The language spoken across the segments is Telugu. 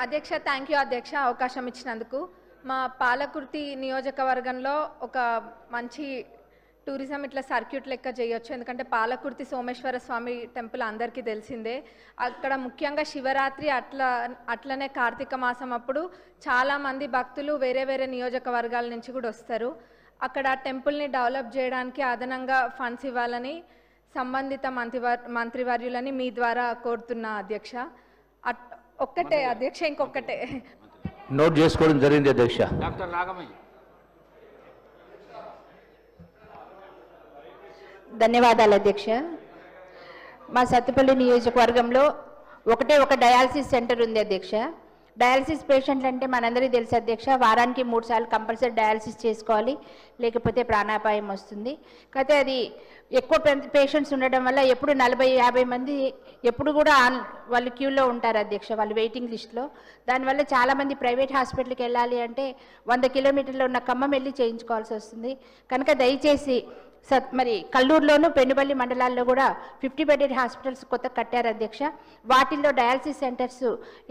అధ్యక్ష థ్యాంక్ యూ అధ్యక్ష అవకాశం ఇచ్చినందుకు. మా పాలకుర్తి నియోజకవర్గంలో ఒక మంచి టూరిజం ఇట్లా సర్క్యూట్ లెక్క చేయొచ్చు. ఎందుకంటే పాలకుర్తి సోమేశ్వర స్వామి టెంపుల్ అందరికీ తెలిసిందే. అక్కడ ముఖ్యంగా శివరాత్రి అట్లనే కార్తీక మాసం అప్పుడు చాలామంది భక్తులు వేరే వేరే నియోజకవర్గాల నుంచి కూడా వస్తారు. అక్కడ టెంపుల్ని డెవలప్ చేయడానికి అదనంగా ఫండ్స్ ఇవ్వాలని సంబంధిత మంత్రివర్యులని మీ ద్వారా కోరుతున్నా అధ్యక్ష. ఒక్కటే అధ్యక్ష, ఇంకొకటే నోట్ చేసుకోవడం జరిగింది అధ్యక్ష. డాక్టర్ నాగమయ్య. ధన్యవాదాలు అధ్యక్ష. మా సత్తుపల్లి నియోజకవర్గంలో ఒకటే ఒక డయాలసిస్ సెంటర్ ఉంది అధ్యక్ష. డయాలసిస్ పేషెంట్లు అంటే మనందరికీ తెలుసు అధ్యక్ష, వారానికి 3 సార్లు కంపల్సరీ డయాలసిస్ చేసుకోవాలి, లేకపోతే ప్రాణాపాయం వస్తుంది. కాకపోతే అది ఎక్కువ పేషెంట్స్ ఉండడం వల్ల ఎప్పుడు 40-50 మంది ఎప్పుడు కూడా వాళ్ళు క్యూలో ఉంటారు అధ్యక్ష, వాళ్ళు వెయిటింగ్ లిస్ట్లో. దానివల్ల చాలామంది ప్రైవేట్ హాస్పిటల్కి వెళ్ళాలి అంటే 100 కిలోమీటర్లు ఉన్న ఖమ్మం వెళ్ళి చేయించుకోవాల్సి వస్తుంది. కనుక దయచేసి మరి కల్లూరులోను పెనుబల్లి మండలాల్లో కూడా 50 బెడెడ్ హాస్పిటల్స్ కొత్త కట్టారు అధ్యక్ష. వాటిల్లో డయాలసిస్ సెంటర్స్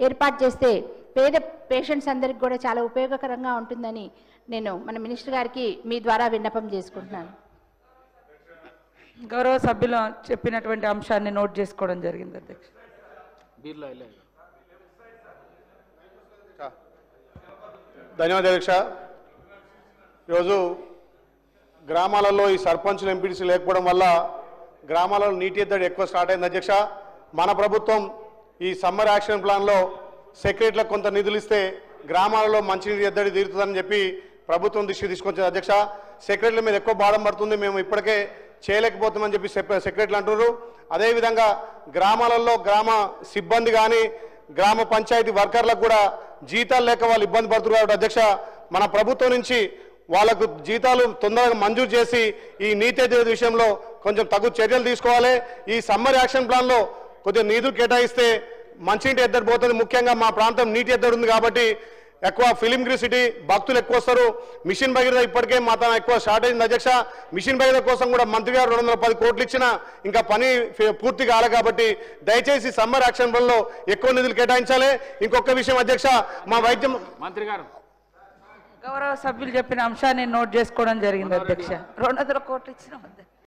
ఏర్పాటు చేస్తే పేద పేషెంట్స్ అందరికి కూడా చాలా ఉపయోగకరంగా ఉంటుందని నేను మన మినిస్టర్ గారికి మీ ద్వారా విన్నపం చేసుకుంటున్నాను. గౌరవ సభ్యులు చెప్పినటువంటి అంశాన్ని నోట్ చేసుకోవడం జరిగింది అధ్యక్ష. ధన్యవాదాలు అధ్యక్ష. ఈరోజు గ్రామాలలో ఈ సర్పంచ్లు ఎంపీటీసీ లేకపోవడం వల్ల గ్రామాలలో నీటి ఎద్దడి ఎక్కువ స్టార్ట్ అయింది అధ్యక్ష. మన ప్రభుత్వం ఈ సమ్మర్ యాక్షన్ ప్లాన్లో సెక్రటరీలకు కొంత నిధులు ఇస్తే గ్రామాలలో మంచినీటి ఎద్దడి తీరుతుందని చెప్పి ప్రభుత్వం దృష్టి తీసుకొచ్చింది అధ్యక్ష. సెక్రటరీల మీద ఎక్కువ భారం పడుతుంది, మేము ఇప్పటికే చేయలేకపోతామని చెప్పి సెక్రటరీలు అంటున్నారు. అదేవిధంగా గ్రామాలలో గ్రామ సిబ్బంది కానీ గ్రామ పంచాయతీ వర్కర్లకు కూడా జీతాలు లేక వాళ్ళు ఇబ్బంది పడుతున్నారు కాబట్టి అధ్యక్ష, మన ప్రభుత్వం నుంచి వాళ్ళకు జీతాలు తొందరగా మంజూరు చేసి ఈ నీతి ఎద్దడి విషయంలో కొంచెం తగు చర్యలు తీసుకోవాలి. ఈ సమ్మర్ యాక్షన్ ప్లాన్లో కొద్దిగా నిధులు కేటాయిస్తే మంచినీటి ఎద్దడి పోతుంది. ముఖ్యంగా మా ప్రాంతం నీటి ఎద్దడి ఉంది కాబట్టి ఎక్కువ ఫిలిం గ్రీ సిటీ భక్తులు ఎక్కువ వస్తారు. మిషన్ భగీరథ ఇప్పటికే మా తన ఎక్కువ స్టార్ట్ అయింది అధ్యక్ష. మిషన్ భగీరథ కోసం కూడా మంత్రి గారు 210 కోట్లు ఇచ్చినా ఇంకా పని పూర్తి కాలే కాబట్టి దయచేసి సమ్మర్ యాక్షన్ ప్లాన్లో ఎక్కువ నిధులు కేటాయించాలి. ఇంకొక విషయం అధ్యక్ష, మా వైద్యం మంత్రి గారు గౌరవ సభ్యులు చెప్పిన అంశాన్ని నోట్ చేసుకోవడం జరిగింది అధ్యక్ష. 200 కోట్లు ఇచ్చిన